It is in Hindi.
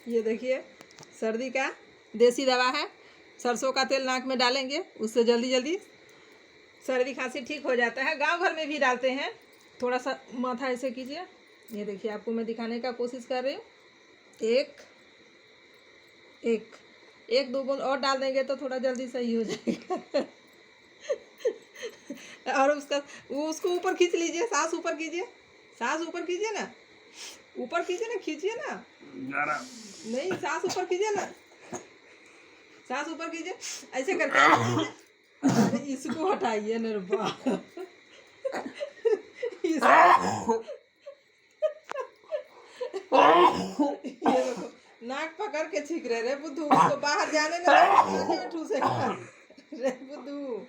ये देखिए सर्दी का देसी दवा है। सरसों का तेल नाक में डालेंगे, उससे जल्दी जल्दी सर्दी खांसी ठीक हो जाता है। गांव घर में भी डालते हैं। थोड़ा सा माथा ऐसे कीजिए। ये देखिए आपको मैं दिखाने का कोशिश कर रही हूँ। एक एक एक दो बूंद और डाल देंगे तो थोड़ा जल्दी सही हो जाएगा। और उसको ऊपर खींच लीजिए। सांस ऊपर कीजिए, सांस ऊपर कीजिए ना, ऊपर कीजिए ना, खींचिए ना। नहीं, सांस ऊपर कीजिए ना, सांस ऊपर कीजिए ऐसे करके। अरे इसको हटाइए निर्भा। ये देखो नाक पकड़ के छींक रहे रे बुद्धू, उसको बाहर जाने ना ठूसेगा रे बुद्धू।